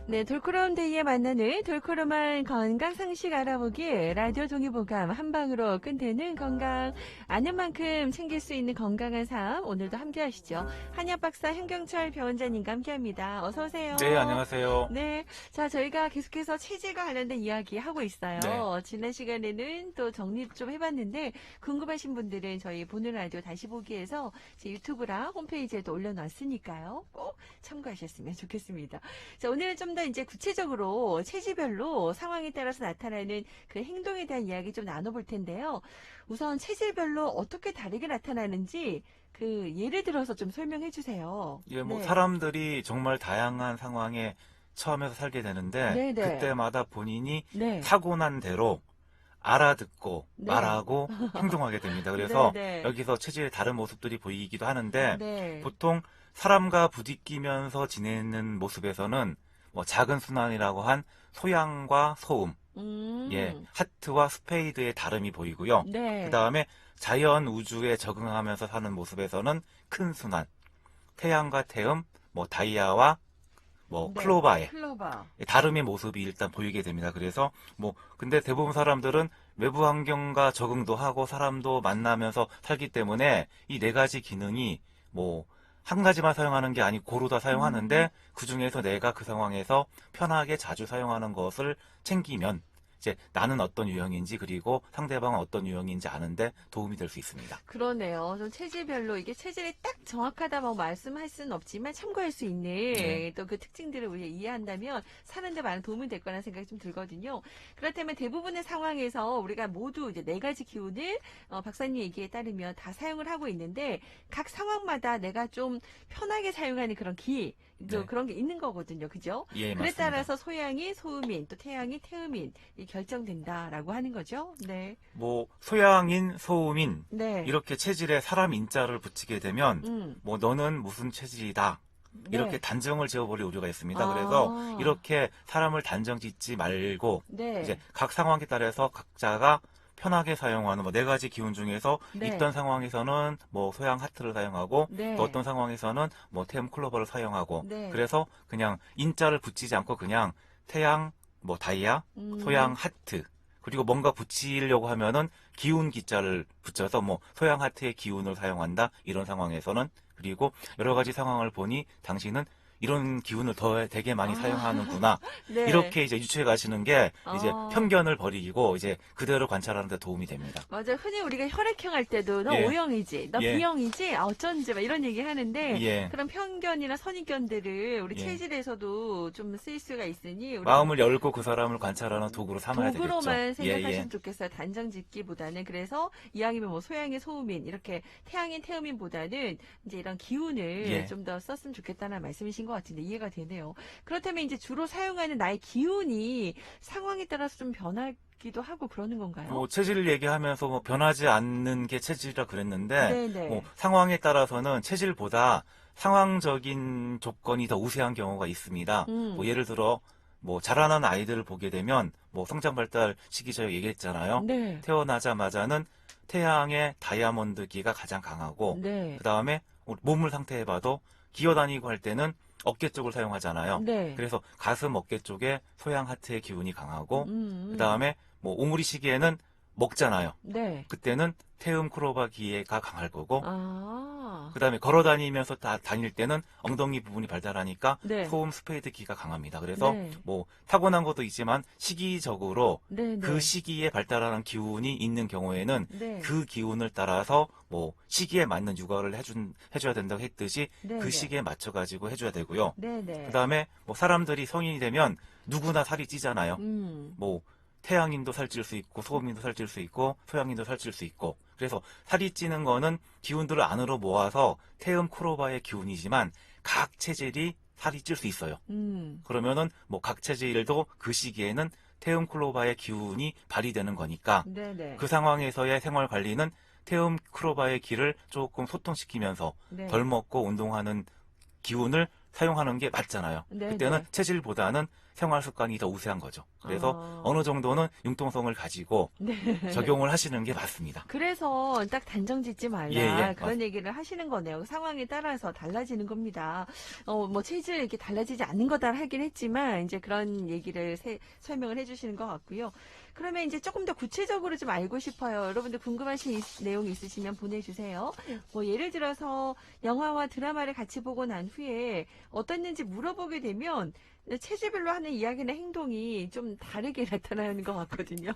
네, 돌코롬 데이에 만나는 돌코롬한 건강 상식 알아보기 라디오 동의보감 한방으로 끝내는 건강 아는 만큼 챙길 수 있는 건강한 삶 오늘도 함께 하시죠. 한의학 박사 현경철 병원장님과 함께합니다. 어서 오세요. 네, 안녕하세요. 네, 자 저희가 계속해서 체질과 관련된 이야기 하고 있어요. 네. 지난 시간에는 또 정리 좀 해봤는데 궁금하신 분들은 저희 보는 라디오 다시 보기에서 제 유튜브랑 홈페이지에도 올려놨으니까요. 꼭 참고하셨으면 좋겠습니다. 자, 오늘은 좀 더 이제 구체적으로 체질별로 상황에 따라서 나타나는 그 행동에 대한 이야기 좀 나눠볼 텐데요. 우선 체질별로 어떻게 다르게 나타나는지 그 예를 들어서 좀 설명해 주세요. 예, 뭐 네. 사람들이 정말 다양한 상황에 처음에서 살게 되는데 네네. 그때마다 본인이 네. 타고난 대로 알아듣고 네. 말하고 행동하게 됩니다. 그래서 네네. 여기서 체질의 다른 모습들이 보이기도 하는데 네. 보통 사람과 부딪히면서 지내는 모습에서는 뭐 작은 순환이라고 한 소양과 소음, 예, 하트와 스페이드의 다름이 보이고요. 네. 그 다음에 자연 우주에 적응하면서 사는 모습에서는 큰 순환, 태양과 태음, 뭐 다이아와 뭐 네. 클로바의 클로바. 다름의 모습이 일단 보이게 됩니다. 그래서 뭐 근데 대부분 사람들은 외부 환경과 적응도 하고 사람도 만나면서 살기 때문에 이 네 가지 기능이 뭐 한 가지만 사용하는 게 아니고 고루 다 사용하는데 그 중에서 내가 그 상황에서 편하게 자주 사용하는 것을 챙기면 이제 나는 어떤 유형인지 그리고 상대방은 어떤 유형인지 아는데 도움이 될 수 있습니다. 그러네요. 좀 체질별로 이게 체질이 딱 정확하다고 말씀할 수는 없지만 참고할 수 있는 네. 또 그 특징들을 우리가 이해한다면 사는데 많은 도움이 될 거라는 생각이 좀 들거든요. 그렇다면 대부분의 상황에서 우리가 모두 이제 네 가지 기운을 박사님 얘기에 따르면 다 사용을 하고 있는데 각 상황마다 내가 좀 편하게 사용하는 그런 기, 또 네. 그런 게 있는 거거든요. 그죠? 예, 그에 맞습니다. 따라서 소양이 소음인, 또 태양이 태음인 이 결정된다라고 하는 거죠. 네. 뭐 소양인, 소음인 네. 이렇게 체질에 사람 인자를 붙이게 되면 뭐 너는 무슨 체질이다 이렇게 네. 단정을 지어버릴 우려가 있습니다. 아. 그래서 이렇게 사람을 단정 짓지 말고 네. 이제 각 상황에 따라서 각자가 편하게 사용하는 뭐 네 가지 기운 중에서 네. 있던 상황에서는 뭐 소양 하트를 사용하고 네. 또 어떤 상황에서는 뭐 태음 클로버를 사용하고 네. 그래서 그냥 인자를 붙이지 않고 그냥 태양 뭐 다이아 소양 하트 그리고 뭔가 붙이려고 하면은 기운 기자를 붙여서 뭐 소양 하트의 기운을 사용한다 이런 상황에서는 그리고 여러 가지 상황을 보니 당신은 이런 기운을 더 되게 많이 사용하는구나 네. 이렇게 이제 유추해 가시는 게 이제 아. 편견을 버리고 이제 그대로 관찰하는 데 도움이 됩니다. 맞아요. 흔히 우리가 혈액형 할 때도 너 예. O형이지, 너 예. B형이지, 어쩐지 막 이런 얘기 하는데 예. 그런 편견이나 선입견들을 우리 예. 체질에서도 좀 쓰일 수가 있으니 우리 마음을 열고 그 사람을 관찰하는 도구로 삼아야 되겠죠. 도구로만 생각하시면 예, 예. 좋겠어요. 단정 짓기보다는. 그래서 이왕이면 뭐 소양인 소음인 이렇게 태양인 태음인보다는 이제 이런 기운을 예. 좀 더 썼으면 좋겠다는 말씀이신 것 같은데 이해가 되네요. 그렇다면 이제 주로 사용하는 나의 기운이 상황에 따라서 좀 변하기도 하고 그러는 건가요? 뭐 체질을 얘기하면서 뭐 변하지 않는 게 체질이라 그랬는데 네네. 뭐 상황에 따라서는 체질보다 상황적인 조건이 더 우세한 경우가 있습니다. 뭐 예를 들어 뭐 자라는 아이들을 보게 되면 뭐 성장 발달 시기 전에 얘기했잖아요. 네. 태어나자마자는 태양의 다이아몬드기가 가장 강하고 네. 그 다음에 몸을 상태해 봐도 기어다니고 할 때는 어깨 쪽을 사용하잖아요. 네. 그래서 가슴 어깨 쪽에 소양 하트의 기운이 강하고 그 음. 다음에 뭐 오므리 시기에는 먹잖아요. 네. 그때는 태음 크로바 기가 강할 거고 아. 그 다음에 걸어 다니면서 다닐 때는 엉덩이 부분이 발달하니까 네. 소음 스페이드 기가 강합니다. 그래서 네. 뭐 타고난 것도 있지만 시기적으로 네. 그 네. 시기에 발달하는 기운이 있는 경우에는 네. 그 기운을 따라서 뭐 시기에 맞는 육아를 해줘야 된다고 했듯이 네. 그 네. 시기에 맞춰가지고 해줘야 되고요. 네. 네. 그 다음에 뭐 사람들이 성인이 되면 누구나 살이 찌잖아요. 뭐 태양인도 살찔 수 있고 소음인도 살찔 수 있고 소양인도 살찔 수 있고 그래서 살이 찌는 거는 기운들을 안으로 모아서 태음 크로바의 기운이지만 각 체질이 살이 찔 수 있어요. 그러면은 뭐 각 체질도 그 시기에는 태음 크로바의 기운이 발휘되는 거니까 네네. 그 상황에서의 생활 관리는 태음 크로바의 기를 조금 소통시키면서 네. 덜 먹고 운동하는 기운을 사용하는 게 맞잖아요. 네, 그때는 네. 체질보다는 생활 습관이 더 우세한 거죠. 그래서 어느 정도는 융통성을 가지고 네. 적용을 하시는 게 맞습니다. 그래서 딱 단정 짓지 말라. 예, 그런 얘기를 하시는 거네요. 상황에 따라서 달라지는 겁니다. 뭐 체질 이렇게 달라지지 않는 거다 하긴 했지만 이제 그런 얘기를 설명을 해주시는 것 같고요. 그러면 이제 조금 더 구체적으로 좀 알고 싶어요. 여러분들 궁금하신 내용이 있으시면 보내주세요. 뭐 예를 들어서 영화와 드라마를 같이 보고 난 후에 어땠는지 물어보게 되면 체질별로 하는 이야기나 행동이 좀 다르게 나타나는 것 같거든요.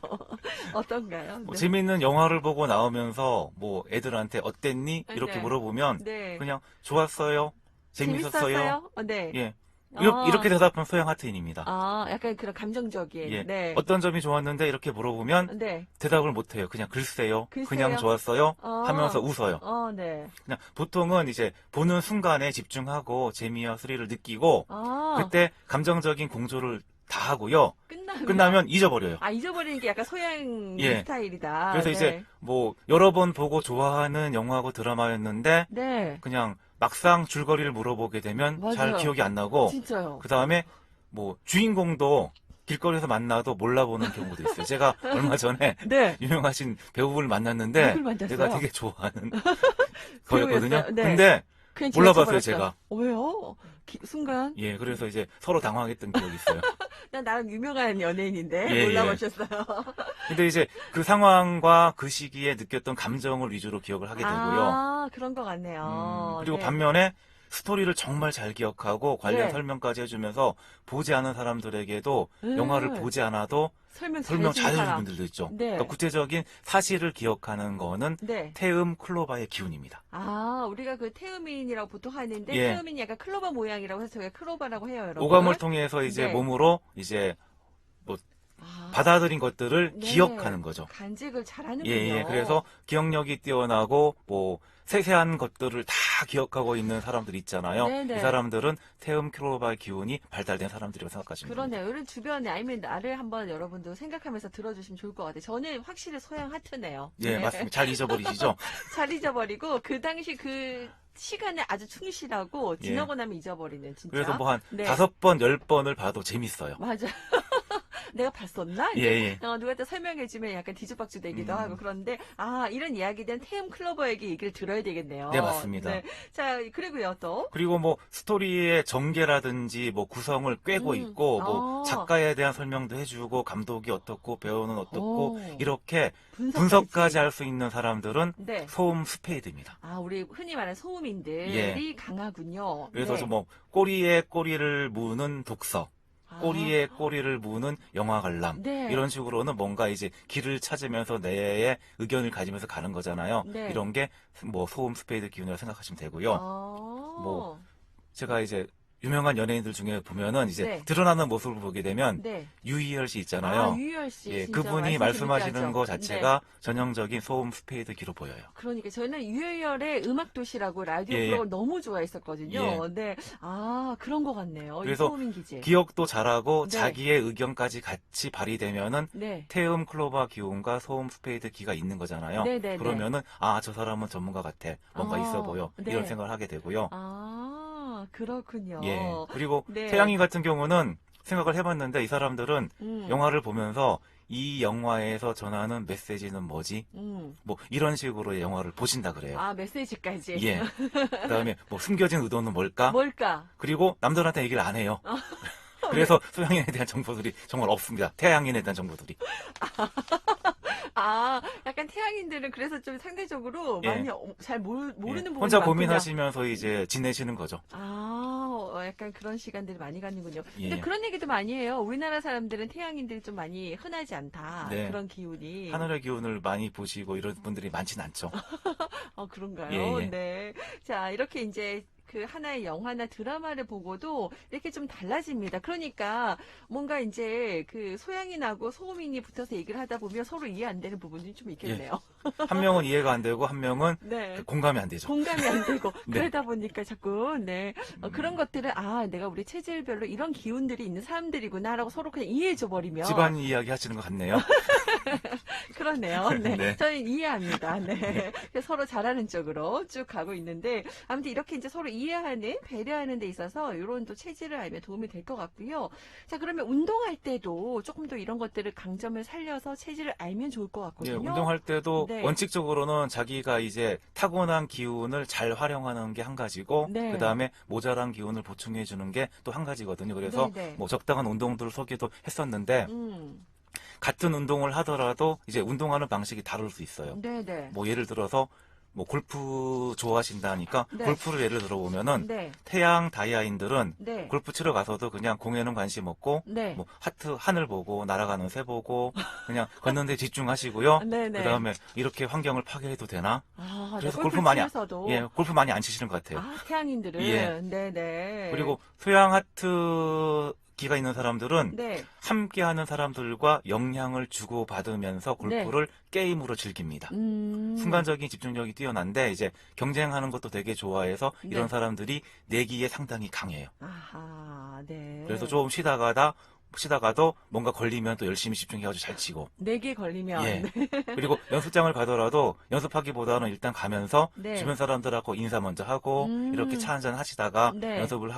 어떤가요? 뭐 네. 재밌는 영화를 보고 나오면서 뭐 애들한테 어땠니? 이렇게 네. 물어보면 네. 그냥 좋았어요. 재밌었어요. 네. 예. 아. 이렇게 대답하면 소양 하트인입니다. 아, 약간 그런 감정적인. 예. 네. 어떤 점이 좋았는데 이렇게 물어보면 네. 대답을 못 해요. 그냥 글쎄요. 글쎄요. 그냥 좋았어요. 하면서 웃어요. 네. 그냥 보통은 이제 보는 순간에 집중하고 재미와 스릴을 느끼고 그때 감정적인 공조를 다 하고요. 끝나면 잊어버려요. 잊어버리는 게 약간 소양 예. 스타일이다. 그래서 네. 이제 뭐 여러 번 보고 좋아하는 영화고 드라마였는데 네. 그냥 막상 줄거리를 물어보게 되면 잘 맞아요. 기억이 안 나고 진짜요. 그 다음에 뭐 주인공도 길거리에서 만나도 몰라보는 경우도 있어요. 제가 얼마 전에 네. 유명하신 배우를 만났는데 누굴 만났어요? 내가 되게 좋아하는 거였거든요. 배우였어요? 네. 근데 그냥 몰라봤어요, 지나쳐버렸어요. 제가. 왜요? 순간? 예, 그래서 이제 서로 당황했던 기억이 있어요. 난 나름 유명한 연예인인데 예, 몰라보셨어요. 근데 이제 그 상황과 그 시기에 느꼈던 감정을 위주로 기억을 하게 되고요. 그런 것 같네요. 그리고 네. 반면에 스토리를 정말 잘 기억하고 관련 네. 설명까지 해주면서 보지 않은 사람들에게도 네. 영화를 보지 않아도 설명 잘해주는 잘해주는 사람. 분들도 있죠. 네. 그러니까 구체적인 사실을 기억하는 거는 네. 태음 클로바의 기운입니다. 우리가 그 태음인이라고 보통 하는데 예. 태음인이 약간 클로버 모양이라고 해서 저희가 클로버라고 해요, 여러분. 오감을 통해서 이제 네. 몸으로 이제 받아들인 것들을 네. 기억하는 거죠. 간직을 잘하는군요. 예. 그래서 기억력이 뛰어나고 뭐 세세한 것들을 다 기억하고 있는 사람들 있잖아요. 네네. 이 사람들은 태음 클로바의 기운이 발달된 사람들이라고 생각하시면 됩니다. 그러네요. 이런 주변에 아니면 나를 한번 여러분도 생각하면서 들어주시면 좋을 것 같아요. 저는 확실히 소양 하트네요. 예, 네. 맞습니다. 잘 잊어버리시죠? 잘 잊어버리고 그 당시 그 시간에 아주 충실하고 지나고 나면 잊어버리는 진짜. 그래서 뭐 한 네. 5번, 10번을 봐도 재밌어요. 맞아. 내가 봤었나? 예. 누가 또 설명해주면 약간 뒤죽박죽 되기도 하고 그런데 이런 이야기된 태음 클로버에게 얘기를 들어야 되겠네요. 네, 맞습니다. 네. 자, 그리고요 또. 그리고 뭐 스토리의 전개라든지 뭐 구성을 꿰고 있고 뭐 작가에 대한 설명도 해주고 감독이 어떻고 배우는 어떻고 이렇게 분석까지 할 수 있는 사람들은 네. 소음 스페이드입니다. 우리 흔히 말하는 소음인들이 강하군요. 그래서 네. 뭐 꼬리에 꼬리를 무는 독서, 꼬리에 꼬리를 무는 영화 관람 네. 이런 식으로는 뭔가 이제 길을 찾으면서 내의 의견을 가지면서 가는 거잖아요. 네. 이런 게 뭐 소음 스페이드 기운이라고 생각하시면 되고요. 뭐 제가 이제 유명한 연예인들 중에 보면은 이제 네. 드러나는 모습을 보게 되면 네. 유희열 씨 있잖아요. 유희열 씨. 예, 진짜 그분이 말씀 말씀하시는 재밌게 거 하죠. 자체가 전형적인 소음 스페이드 기로 보여요. 그러니까 저는 유희열의 음악도시라고 라디오 예. 프로그램 너무 좋아했었거든요. 네. 그런 것 같네요. 그래서 이 소음인 기질. 기억도 잘하고 네. 자기의 의견까지 같이 발휘되면은 네. 태음 클로바 기운과 소음 스페이드 기가 있는 거잖아요. 네네네. 그러면은 저 사람은 전문가 같아. 뭔가 있어 보여. 네. 이런 생각을 하게 되고요. 그렇군요. 예. 그리고 네. 태양이 같은 경우는 생각을 해봤는데 이 사람들은 영화를 보면서 이 영화에서 전하는 메시지는 뭐지? 뭐 이런 식으로 영화를 보신다 그래요. 메시지까지. 예. 그다음에 뭐 숨겨진 의도는 뭘까? 뭘까? 그리고 남들한테 얘기를 안 해요. 그래서 소양인에 대한 정보들이 정말 없습니다. 태양인에 대한 정보들이. 약간 태양인들은 그래서 좀 상대적으로 예. 많이 잘 모르는 부분이 혼자 많군요. 고민하시면서 이제 지내시는 거죠. 약간 그런 시간들을 많이 갖는군요. 예. 근데 그런 얘기도 많이 해요. 우리나라 사람들은 태양인들이 좀 많이 흔하지 않다. 네. 그런 기운이. 하늘의 기운을 많이 보시고 이런 분들이 많진 않죠. 그런가요? 예. 네. 자, 이렇게 이제 그 하나의 영화나 드라마를 보고도 이렇게 좀 달라집니다. 그러니까 뭔가 이제 그 소양인하고 소음인이 붙어서 얘기를 하다 보면 서로 이해 안 되는 부분이 좀 있겠네요. 한 명은 이해가 안 되고 한 명은 네. 공감이 안 되죠. 공감이 안 되고 네. 그러다 보니까 자꾸 그런 것들을 내가 우리 체질별로 이런 기운들이 있는 사람들이구나라고 서로 그냥 이해해줘 버리면 집안 이야기 하시는 것 같네요. 그러네요. 네. 네. 저는 이해합니다. 네. 그래서 서로 잘하는 쪽으로 쭉 가고 있는데, 아무튼 이렇게 이제 서로 이해하는, 배려하는 데 있어서 이런 또 체질을 알면 도움이 될 것 같고요. 자, 그러면 운동할 때도 조금 더 이런 것들을 강점을 살려서 체질을 알면 좋을 것 예, 같거든요. 운동할 때도 네. 원칙적으로는 자기가 이제 타고난 기운을 잘 활용하는 게 한 가지고, 네. 그 다음에 모자란 기운을 보충해 주는 게 또 한 가지거든요. 그래서 네네. 뭐 적당한 운동들을 소개도 했었는데, 같은 운동을 하더라도 이제 운동하는 방식이 다를 수 있어요. 네네. 뭐 예를 들어서 뭐 골프 좋아하신다니까 네. 골프를 예를 들어보면은 네. 태양 다이아인들은 네. 골프 치러 가서도 그냥 공에는 관심 없고 네. 뭐 하트 하늘 보고 날아가는 새 보고 그냥 걷는데 집중하시고요. 네네. 그다음에 이렇게 환경을 파괴해도 되나? 아, 네. 그래서 골프 골프 많이 치면서도. 예, 골프 많이 안 치시는 것 같아요. 아, 태양인들은. 예. 네네. 그리고 소양 하트 기가 있는 사람들은 네. 함께하는 사람들과 영향을 주고받으면서 골프를 게임으로 즐깁니다. 순간적인 집중력이 뛰어난데 이제 경쟁하는 것도 되게 좋아해서 이런 네. 사람들이 내기에 상당히 강해요. 아하, 네. 그래서 좀 쉬다가도 뭔가 걸리면 또 열심히 집중해가지고 잘 치고. 4개 걸리면. 예. 네. 그리고 연습장을 가더라도 연습하기보다는 일단 가면서 네. 주변 사람들하고 인사 먼저 하고 이렇게 차 한잔 하시다가 네. 연습을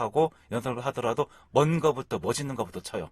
하더라도 멋있는 거부터 쳐요.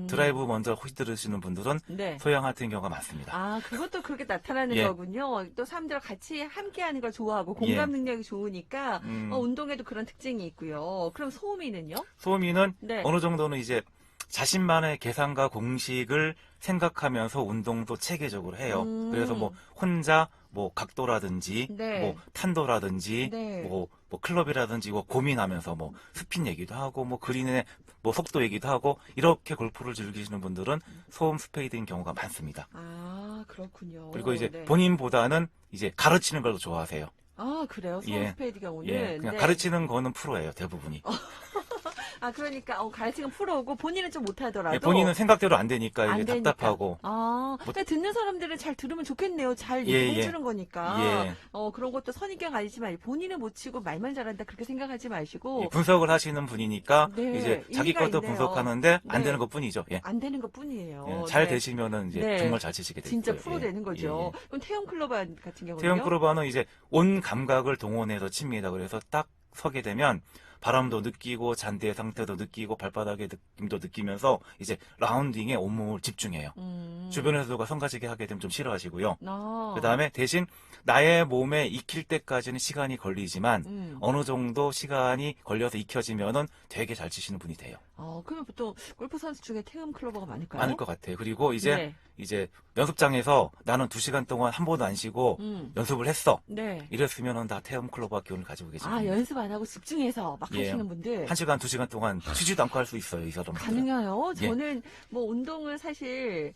드라이브 먼저 휘두르시는 분들은 네. 소양 같은 경우가 많습니다. 아, 그것도 그렇게 나타나는 예. 거군요. 또 사람들과 같이 함께 하는 걸 좋아하고 예. 공감 능력이 좋으니까 음. 운동에도 그런 특징이 있고요. 그럼 소음이는요? 소음이는 네. 어느 정도는 이제 자신만의 계산과 공식을 생각하면서 운동도 체계적으로 해요. 그래서 뭐 혼자 뭐 각도라든지 네. 뭐 탄도라든지 네. 뭐 클럽이라든지 뭐 고민하면서 뭐 스핀 얘기도 하고 뭐 그린의 뭐 속도 얘기도 하고 이렇게 골프를 즐기시는 분들은 소음 스페이드인 경우가 많습니다. 아, 그렇군요. 그리고 이제 네. 본인보다는 이제 가르치는 걸 좋아하세요. 아, 그래요? 소음 예. 스페이드 경우는? 예, 그냥 네. 가르치는 거는 프로예요, 대부분이. 아, 그러니까 가르치는 프로고 본인은 좀 못하더라도 예, 본인은 생각대로 안 되니까 안 이게 되니까. 답답하고. 아, 뭐- 그러니까 듣는 사람들은 잘 들으면 좋겠네요. 잘 예, 얘기해 예. 주는 거니까. 예. 그런 것도 선입견 아니지만 본인은 못 치고 말만 잘한다 그렇게 생각하지 마시고 예, 분석을 하시는 분이니까 네, 이제 자기 의미가 것도 있네요. 분석하는데 안 네. 되는 것 뿐이죠. 예. 안 되는 것 뿐이에요. 예, 잘 네. 되시면은 이제 네. 정말 잘 치시게 되죠. 진짜 프로 되는 거죠. 그럼 태영 클로버 같은 경우는요? 태형 크로바는 이제 온 감각을 동원해서 칩니다. 그래서 딱 서게 되면 바람도 느끼고 잔디의 상태도 느끼고 발바닥의 느낌도 느끼면서 이제 라운딩에 온몸을 집중해요. 주변에서 누가 성가시게 하게 되면 좀 싫어하시고요. 아. 그 다음에 대신 나의 몸에 익힐 때까지는 시간이 걸리지만 어느 정도 시간이 걸려서 익혀지면은 되게 잘 치시는 분이 돼요. 그러면 보통 골프 선수 중에 태음 클로버가 많을까요? 많을 것 같아요. 그리고 이제 네. 연습장에서 나는 2시간 동안 한 번도 안 쉬고 연습을 했어. 네. 이랬으면은 다 태음 클로버 기운을 가지고 계시는 아, 분이에요. 연습 안 하고 집중해서 막 예. 하시는 분들. 1시간, 2시간 동안 쉬지도 않고 할 수 있어요, 이 사람들은. 가능해요. 예. 저는 뭐 운동을 사실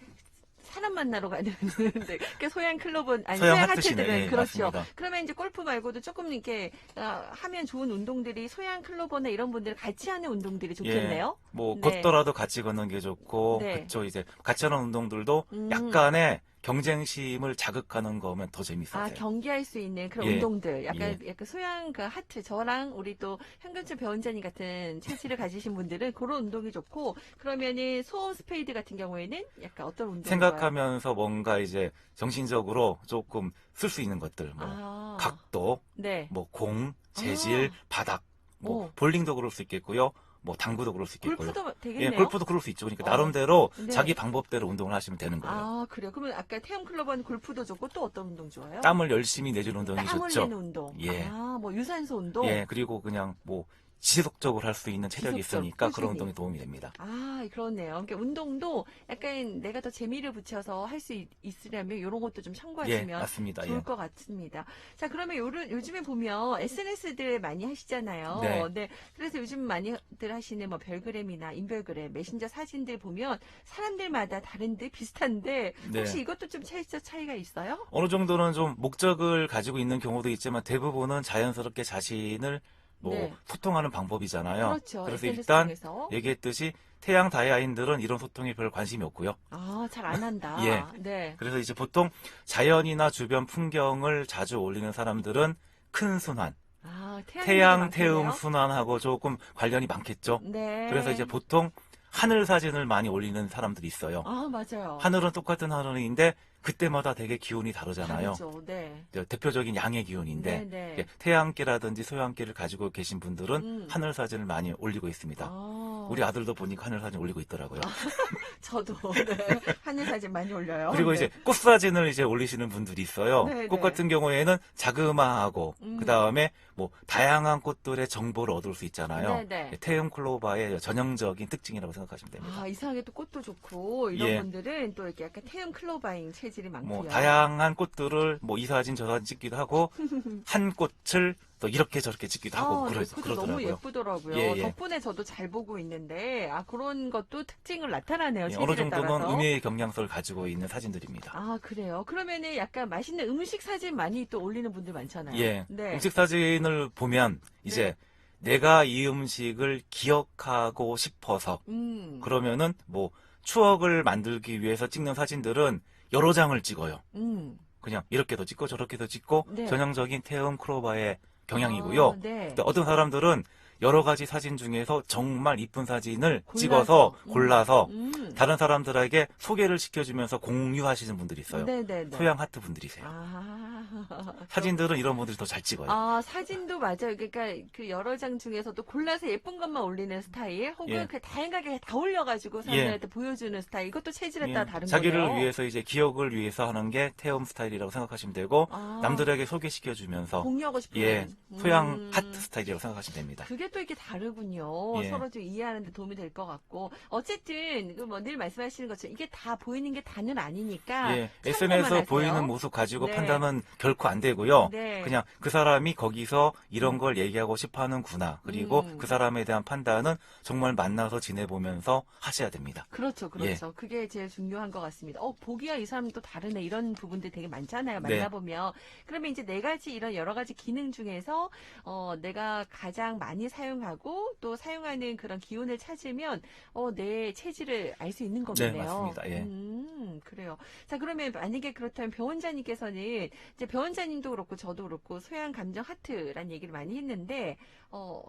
사람 만나러 가는데 그 소양 클럽은 아니 소양 소양 하트시네. 하트들은 예, 그렇죠. 맞습니다. 그러면 이제 골프 말고도 조금 이렇게 하면 좋은 운동들이 소양 클로버나 이런 분들 같이 하는 운동들이 좋겠네요. 뭐 네. 걷더라도 같이 걷는 게 좋고 네. 그쵸 이제 같이 하는 운동들도 약간의 경쟁심을 자극하는 거면 더 재밌어요. 경기할 수 있는 그런 예. 운동들. 약간 소양 그 하트, 저랑 우리 또 현근철 배원장님 같은 체질을 가지신 분들은 그런 운동이 좋고, 그러면은 소음 스페이드 같은 경우에는 약간 어떤 운동이 생각하면서 뭔가 이제 정신적으로 조금 쓸 수 있는 것들, 뭐 각도, 네. 뭐 공, 재질, 바닥, 뭐 볼링도 그럴 수 있겠고요. 뭐 당구도 그럴 수 있겠고요. 골프도 되겠네요. 예, 골프도 그럴 수 있죠. 그러니까 나름대로 네. 자기 방법대로 운동을 하시면 되는 거예요. 그래요. 그러면 아까 태움 클럽은 골프도 좋고 또 어떤 운동 좋아요? 땀을 열심히 내주는 운동이 땀을 좋죠. 내는 운동. 예. 뭐 유산소 운동. 예, 그리고 그냥 뭐 지속적으로 할 수 있는 체력이 지속적으로, 있으니까 꾸준히. 그런 운동이 도움이 됩니다. 그렇네요. 그러니까 운동도 약간 내가 더 재미를 붙여서 할 수 있으려면 이런 것도 좀 예, 참고하시면 맞습니다. 좋을 예. 것 같습니다. 자, 그러면 요즘에 보면 SNS들 많이 하시잖아요. 네. 그래서 요즘 많이들 하시는 뭐 별그램이나 인별그램, 메신저 사진들 보면 사람들마다 다른데 비슷한데 혹시 네. 이것도 좀 차이가 있어요? 어느 정도는 좀 목적을 가지고 있는 경우도 있지만 대부분은 자연스럽게 자신을 뭐 네. 소통하는 방법이잖아요. 그렇죠. 그래서 SNS 일단 중에서. 얘기했듯이 태양 다이아인들은 이런 소통에 별 관심이 없고요. 잘 안 한다. 예. 네. 그래서 이제 보통 자연이나 주변 풍경을 자주 올리는 사람들은 큰 순환, 태양, 태음 순환하고 조금 관련이 많겠죠. 네. 그래서 이제 보통 하늘 사진을 많이 올리는 사람들이 있어요. 맞아요. 하늘은 똑같은 하늘인데 그때마다 되게 기운이 다르잖아요. 다르죠. 네. 대표적인 양의 기운인데 네. 예, 태양계라든지 소양계를 가지고 계신 분들은 음. 하늘 사진을 많이 올리고 있습니다. 아, 우리 아들도 보니까 하늘 사진 올리고 있더라고요. 저도 네. 하늘 사진 많이 올려요. 그리고 네. 이제 꽃 사진을 이제 올리시는 분들이 있어요. 네, 꽃 네. 같은 경우에는 자그마하고 음. 그 다음에 뭐 다양한 꽃들의 정보를 얻을 수 있잖아요. 네, 네. 태음 클로바의 전형적인 특징이라고 생각하시면 됩니다. 아, 이상하게 또 꽃도 좋고 이런 예. 분들은 또 이렇게 약간 태음 클로바인 체질이 많고요. 뭐 다양한 꽃들을 뭐 이 사진 저 사진 찍기도 하고 한 꽃을 또 이렇게 저렇게 찍기도 하고 네, 그것도 너무 그러더라고요. 예쁘더라고요. 예, 예. 덕분에 저도 잘 보고 있는데 그런 것도 특징을 나타나네요. 예, 어느 체질에 정도는 따라서. 의미의 경향성을 가지고 있는 사진들입니다. 아, 그래요? 그러면은 약간 맛있는 음식 사진 많이 또 올리는 분들 많잖아요. 예, 네. 음식 사진을 보면 이제 내가 이 음식을 기억하고 싶어서 그러면은 뭐 추억을 만들기 위해서 찍는 사진들은 여러 장을 찍어요. 그냥 이렇게도 찍고 저렇게도 찍고 네. 전형적인 태음 크로바의 경향이고요. 아, 네. 근데 어떤 사람들은 여러 가지 사진 중에서 정말 이쁜 사진을 골라서. 찍어서 골라서 음. 다른 사람들에게 소개를 시켜주면서 공유하시는 분들이 있어요. 네네네. 소양 하트 분들이세요. 사진들은 이런 분들이 더 잘 찍어요. 사진도 맞아요. 그러니까 그 여러 장 중에서도 골라서 예쁜 것만 올리는 스타일, 혹은 예. 그 다양하게 다 올려가지고 사람들한테 보여주는 스타일. 이것도 체질에 예, 따라 다른 자기를 거네요. 위해서 이제 기억을 위해서 하는 게 태음 스타일이라고 생각하시면 되고 남들에게 소개시켜주면서 공유하고 싶은. 예, 소양 하트 스타일이라고 생각하시면 됩니다. 그게 또 이렇게 다르군요. 예. 서로 좀 이해하는 데 도움이 될 것 같고. 어쨌든, 뭐 늘 말씀하시는 것처럼 이게 다 보이는 게 다는 아니니까. 예, 참고만 SNS에서 하세요. 보이는 모습 가지고 네. 판단은 결코 안 되고요. 네. 그냥 그 사람이 거기서 이런 걸 얘기하고 싶어 하는구나. 그리고 그 사람에 대한 판단은 정말 만나서 지내보면서 하셔야 됩니다. 그렇죠, 그렇죠. 그게 제일 중요한 것 같습니다. 보기야 이 사람도 다르네. 이런 부분들 되게 많잖아요. 네. 만나보면. 그러면 이제 네 가지 이런 여러 가지 기능 중에서, 내가 가장 많이 사용하고 또 사용하는 그런 기운을 찾으면, 내 체질을 알 수 있는 거겠네요. 네, 맞습니다. 예. 그래요. 자, 그러면 만약에 그렇다면 배원자님께서는, 이제 배원자님도 그렇고 저도 그렇고 소양 감정 하트란 얘기를 많이 했는데,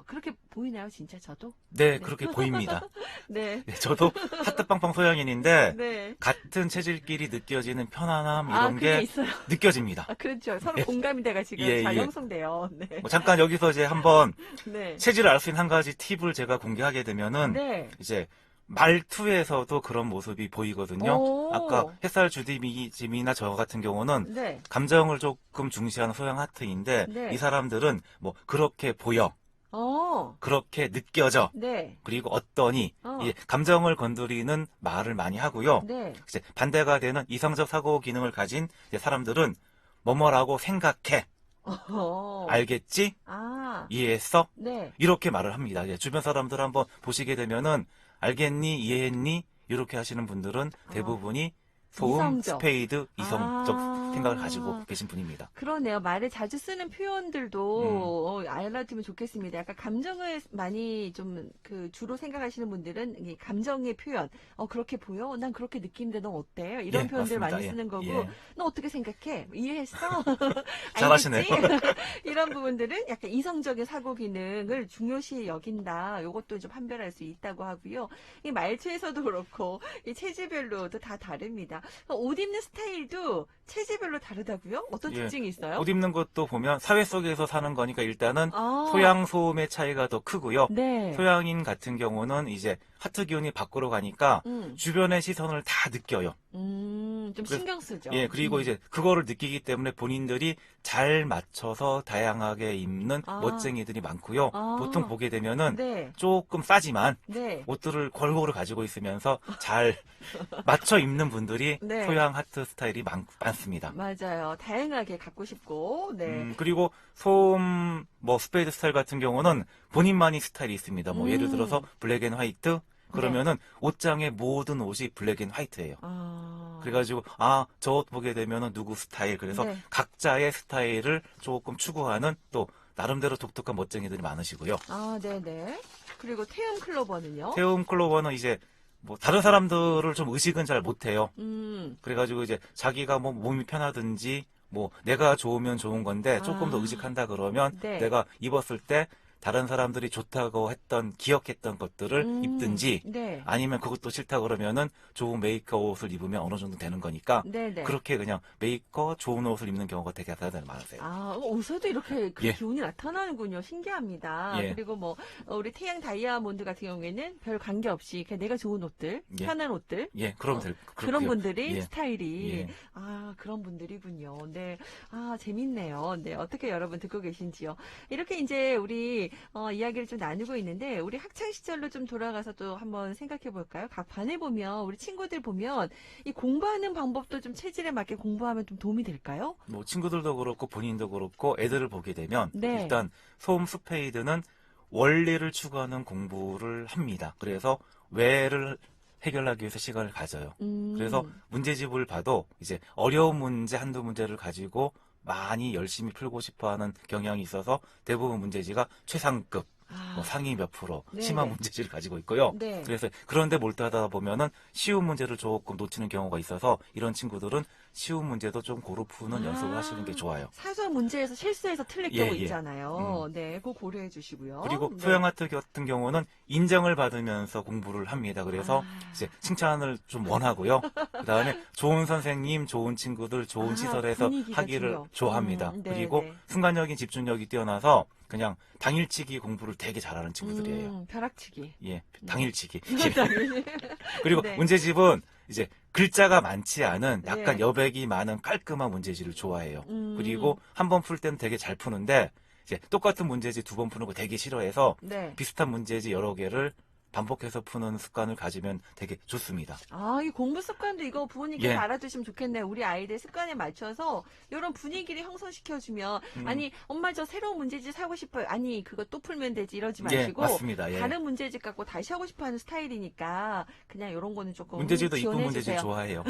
그렇게 보이나요, 진짜 저도? 네, 그렇게 보입니다. 네. 네, 저도 하트빵빵 소양인인데 네. 같은 체질끼리 느껴지는 편안함 이런 그게 게 있어요. 느껴집니다. 그렇죠. 서로 공감이 돼가 지금 예, 잘 예. 형성돼요. 네. 뭐 잠깐 여기서 이제 한번 네. 체질을 알 수 있는 한 가지 팁을 제가 공개하게 되면은 네. 이제 말투에서도 그런 모습이 보이거든요. 오. 아까 햇살 주디님이나 저 같은 경우는 네. 감정을 조금 중시하는 소양 하트인데 네. 이 사람들은 뭐 그렇게 보여, 그렇게 느껴져, 네. 그리고 어떠니 이 감정을 건드리는 말을 많이 하고요. 네. 이제 반대가 되는 이성적 사고 기능을 가진 이제 사람들은 뭐뭐라고 생각해, 알겠지, 이해했어, 네. 이렇게 말을 합니다. 이제 주변 사람들 한번 보시게 되면은 알겠니, 이해했니 이렇게 하시는 분들은 대부분이 소음, 이성적. 스페이드, 이성적 생각을 가지고 계신 분입니다. 그러네요. 말에 자주 쓰는 표현들도 알아두면 좋겠습니다. 약간 감정을 많이 좀 주로 생각하시는 분들은 이 감정의 표현. 그렇게 보여? 난 그렇게 느끼는데 넌 어때? 이런 예, 표현들 맞습니다. 많이 예, 쓰는 거고. 예. 너 어떻게 생각해? 이해했어? 잘하시네요. 알겠지? 이런 부분들은 약간 이성적인 사고 기능을 중요시 여긴다. 이것도 좀 판별할 수 있다고 하고요. 이 말투에서도 그렇고 이 체질별로도 다 다릅니다. 옷 입는 스타일도 체질별로 다르다고요? 어떤 예, 특징이 있어요? 옷 입는 것도 보면 사회 속에서 사는 거니까 일단은 아. 소양 소음의 차이가 더 크고요. 네. 소양인 같은 경우는 이제 하트 기운이 밖으로 가니까 음. 주변의 시선을 다 느껴요. 좀 신경 쓰죠. 예, 그리고 이제 그거를 느끼기 때문에 본인들이 잘 맞춰서 다양하게 입는 멋쟁이들이 많고요. 보통 보게 되면은 네. 조금 싸지만 네. 옷들을 골고루 가지고 있으면서 잘 맞춰 입는 분들이 네. 소양 하트 스타일이 많습니다. 맞아요. 다양하게 갖고 싶고, 네. 그리고 소음, 뭐, 스페이드 스타일 같은 경우는 본인만이 스타일이 있습니다. 뭐, 예를 들어서 블랙 앤 화이트? 그러면은 옷장의 모든 옷이 블랙 앤 화이트예요. 그래가지고, 저 옷 보게 되면은 누구 스타일. 그래서 네. 각자의 스타일을 조금 추구하는 또, 나름대로 독특한 멋쟁이들이 많으시고요. 네네. 그리고 태음 클로버는요? 태움 클로버는 이제, 뭐, 다른 사람들을 좀 의식은 잘 못해요. 그래가지고 이제 자기가 뭐 몸이 편하든지, 뭐, 내가 좋으면 좋은 건데 조금 더 의식한다 그러면 네. 내가 입었을 때 다른 사람들이 좋다고 했던 기억했던 것들을 입든지 네. 아니면 그것도 싫다 그러면은 좋은 메이커 옷을 입으면 어느 정도 되는 거니까 네네. 그렇게 그냥 메이커 좋은 옷을 입는 경우가 되게 많으세요. 아, 옷에도 이렇게 그 예. 기운이 나타나는군요. 신기합니다. 예. 그리고 뭐, 우리 태양 다이아몬드 같은 경우에는 별 관계 없이 그냥 내가 좋은 옷들, 예. 편한 옷들, 예, 그럼 그런 그렇고요. 분들이 예. 스타일이, 예. 아, 그런 분들이군요. 네. 아, 재밌네요. 네. 어떻게 여러분 듣고 계신지요. 이렇게 이제 우리, 이야기를 좀 나누고 있는데, 우리 학창시절로 좀 돌아가서 또 한번 생각해 볼까요? 각 반을 보면, 우리 친구들 보면, 이 공부하는 방법도 좀 체질에 맞게 공부하면 좀 도움이 될까요? 뭐 친구들도 그렇고 본인도 그렇고 애들을 보게 되면 네. 일단 소음 스페이드는 원리를 추구하는 공부를 합니다. 그래서 왜를 해결하기 위해서 시간을 가져요. 그래서 문제집을 봐도 이제 어려운 문제 한두 문제를 가지고 많이 열심히 풀고 싶어하는 경향이 있어서 대부분 문제지가 최상급, 뭐 상위 몇 프로, 네, 심한 네. 문제지를 가지고 있고요. 네. 그래서 그런데 몰두하다 보면은 쉬운 문제를 조금 놓치는 경우가 있어서 이런 친구들은 쉬운 문제도 좀 고루 푸는 연습을 하시는 게 좋아요. 사소한 문제에서 실수해서 틀릴 예, 경우 예. 있잖아요. 네, 그거 고려해 주시고요. 그리고 네. 소양아트 같은 경우는 인정을 받으면서 공부를 합니다. 그래서 아. 이제 칭찬을 좀 원하고요. 그다음에 좋은 선생님, 좋은 친구들, 좋은 아, 시설에서 분위기가 하기를 중요. 좋아합니다. 네, 그리고 네. 순간적인 집중력이 뛰어나서 그냥 당일치기 공부를 되게 잘하는 친구들이에요. 벼락치기. 예, 당일치기. 당연히. 그리고 네. 문제집은 이제 글자가 많지 않은 약간 네. 여백이 많은 깔끔한 문제집을 좋아해요. 음. 그리고 한 번 풀 때는 되게 잘 푸는데 이제 똑같은 문제집 두 번 푸는 거 되게 싫어해서 네. 비슷한 문제집 여러 개를 반복해서 푸는 습관을 가지면 되게 좋습니다. 아, 이 공부 습관도 이거 부모님께서 예. 알아두시면 좋겠네요. 우리 아이들 습관에 맞춰서 이런 분위기를 형성시켜주면 아니 엄마 저 새로운 문제집 사고 싶어요. 아니 그거 또 풀면 되지 이러지 예, 마시고 맞습니다. 예. 다른 문제집 갖고 다시 하고 싶어하는 스타일이니까 그냥 이런 거는 조금 문제집도 이쁜 지원해 문제집 주세요. 좋아해요.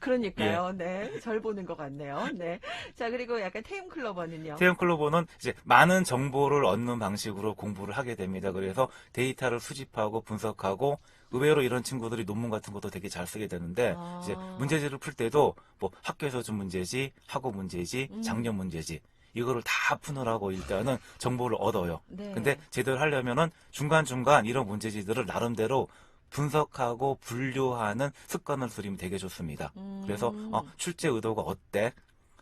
그러니까요. 네. 절 보는 것 같네요. 네. 자, 그리고 약간 태움 클로버는요. 태연 클로버는 이제 많은 정보를 얻는 방식으로 공부를 하게 됩니다. 그래서 데이터를 수집하고 분석하고 의외로 이런 친구들이 논문 같은 것도 되게 잘 쓰게 되는데 아. 이제 문제지를 풀 때도 뭐 학교에서 준 문제지, 학업 문제지, 음. 작년 문제지 이거를 다 푸느라고 일단은 정보를 얻어요. 네. 근데 제대로 하려면은 중간중간 이런 문제지들을 나름대로 분석하고 분류하는 습관을 들이면 되게 좋습니다. 그래서 출제 의도가 어때?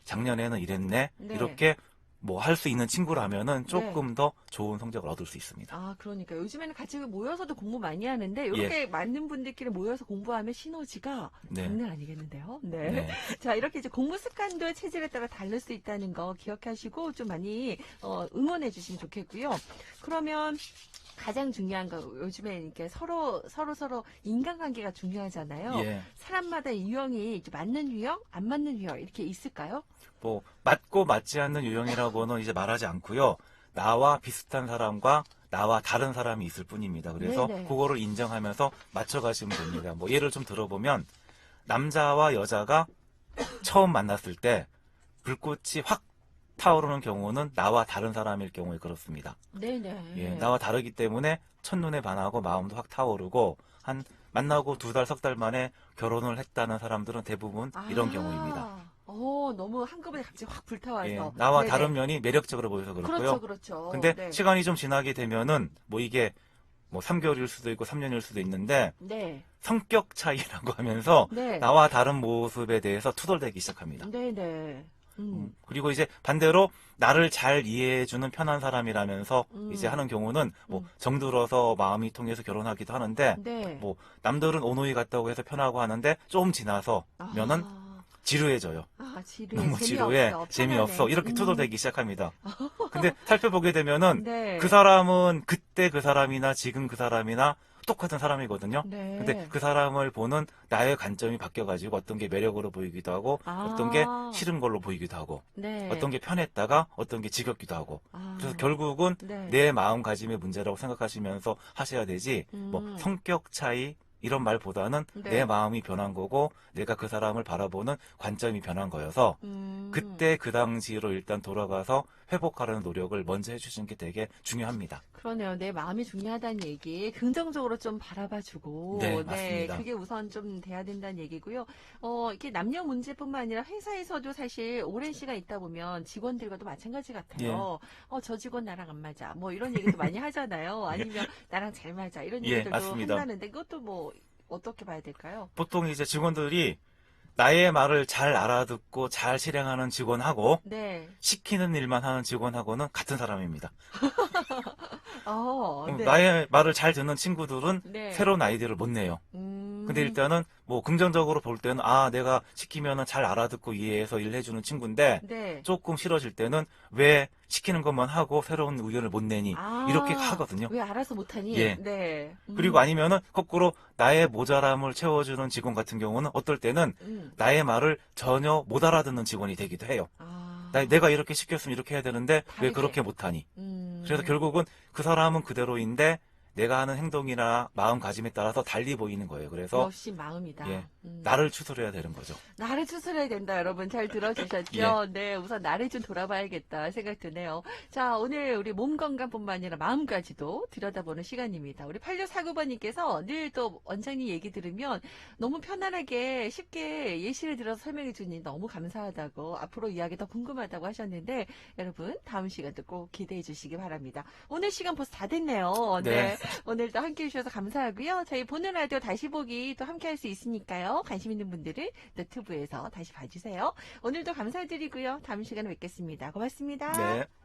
작년에는 이랬네. 네. 이렇게 뭐 할 수 있는 친구라면은 조금 더 좋은 성적을 얻을 수 있습니다. 아, 그러니까 요즘에는 같이 모여서도 공부 많이 하는데 이렇게 맞는 분들끼리 모여서 공부하면 시너지가 네. 장난 아니겠는데요. 네. 네. 자, 이렇게 이제 공부 습관도 체질에 따라 다를 수 있다는 거 기억하시고 좀 많이 응원해 주시면 좋겠고요. 그러면 가장 중요한 거 요즘에 이렇게 서로 인간관계가 중요하잖아요. 예. 사람마다 유형이 맞는 유형, 안 맞는 유형 이렇게 있을까요? 뭐 맞고 맞지 않는 유형이라고는 이제 말하지 않고요. 나와 비슷한 사람과 나와 다른 사람이 있을 뿐입니다. 그래서 네네. 그거를 인정하면서 맞춰가시면 됩니다. 뭐 예를 좀 들어보면 남자와 여자가 처음 만났을 때 불꽃이 확 타오르는 경우는 나와 다른 사람일 경우에 그렇습니다. 네네. 예, 나와 다르기 때문에 첫눈에 반하고 마음도 확 타오르고 한 만나고 2달, 3달 만에 결혼을 했다는 사람들은 대부분 이런 경우입니다. 너무 한꺼번에 갑자기 확 불타와서. 예, 나와 네네. 다른 면이 매력적으로 보여서 그렇고요. 그렇죠, 그렇죠. 근데 네. 시간이 좀 지나게 되면은 뭐 이게 뭐 3개월일 수도 있고 3년일 수도 있는데 네. 성격 차이라고 하면서 네. 나와 다른 모습에 대해서 투덜대기 시작합니다. 네네. 그리고 이제 반대로 나를 잘 이해해주는 편한 사람이라면서 이제 하는 경우는 뭐 정들어서 마음이 통해서 결혼하기도 하는데 네. 뭐 남들은 오노이 같다고 해서 편하고 하는데 좀 지나서 면은 지루해져요. 너무 지루해, 재미없어 이렇게 투덜대기 시작합니다. 근데 살펴보게 되면은 네. 그 사람은 그때 그 사람이나 지금 그 사람이나 똑같은 사람이거든요. 네. 근데 그 사람을 보는 나의 관점이 바뀌어가지고 어떤 게 매력으로 보이기도 하고 어떤 게 싫은 걸로 보이기도 하고 네. 어떤 게 편했다가 어떤 게 지겹기도 하고 그래서 결국은 네. 내 마음가짐의 문제라고 생각하시면서 하셔야 되지 뭐 성격 차이 이런 말보다는 네. 내 마음이 변한 거고 내가 그 사람을 바라보는 관점이 변한 거여서 그때 그 당시로 일단 돌아가서 회복하려는 노력을 먼저 해주시는 게 되게 중요합니다. 그러네요. 내 마음이 중요하다는 얘기, 긍정적으로 좀 바라봐주고, 네, 맞습니다. 그게 우선 좀 돼야 된다는 얘기고요. 이렇게 남녀 문제뿐만 아니라 회사에서도 사실 오랜 시간 있다 보면 직원들과도 마찬가지 같아요. 저 직원 나랑 안 맞아. 뭐 이런 얘기도 많이 하잖아요. 아니면 나랑 잘 맞아. 이런 예, 얘기들도 맞습니다. 한다는데 그것도 뭐 어떻게 봐야 될까요? 보통 이제 직원들이 나의 말을 잘 알아듣고 잘 실행하는 직원하고 네. 시키는 일만 하는 직원하고는 같은 사람입니다. 네. 나의 말을 잘 듣는 친구들은 네. 새로운 아이디어를 못 내요. 근데 일단은 뭐 긍정적으로 볼 때는 내가 시키면은 잘 알아듣고 이해해서 일해주는 친구인데 네. 조금 싫어질 때는 왜 시키는 것만 하고 새로운 의견을 못 내니 이렇게 하거든요. 왜 알아서 못하니? 예. 네. 그리고 아니면은 거꾸로 나의 모자람을 채워주는 직원 같은 경우는 어떨 때는 나의 말을 전혀 못 알아듣는 직원이 되기도 해요. 내가 이렇게 시켰으면 이렇게 해야 되는데 왜 다르게. 그렇게 못하니? 음. 그래서 결국은 그 사람은 그대로인데 내가 하는 행동이나 마음가짐에 따라서 달리 보이는 거예요. 그래서 역시 마음이다. 예, 나를 추스려야 되는 거죠. 나를 추스려야 된다, 여러분. 잘 들어주셨죠? 네, 우선 나를 좀 돌아봐야겠다 생각 드네요. 자, 오늘 우리 몸 건강뿐만 아니라 마음까지도 들여다보는 시간입니다. 우리 8649번님께서 늘 또 원장님 얘기 들으면 너무 편안하게 쉽게 예시를 들어서 설명해 주니 너무 감사하다고, 앞으로 이야기 더 궁금하다고 하셨는데, 여러분, 다음 시간도 꼭 기대해 주시기 바랍니다. 오늘 시간 벌써 다 됐네요. 네. 오늘도 함께 해주셔서 감사하고요. 저희 보는 라디오 다시 보기 또 함께 할 수 있으니까요. 관심 있는 분들은 유튜브에서 다시 봐주세요. 오늘도 감사드리고요. 다음 시간에 뵙겠습니다. 고맙습니다. 네.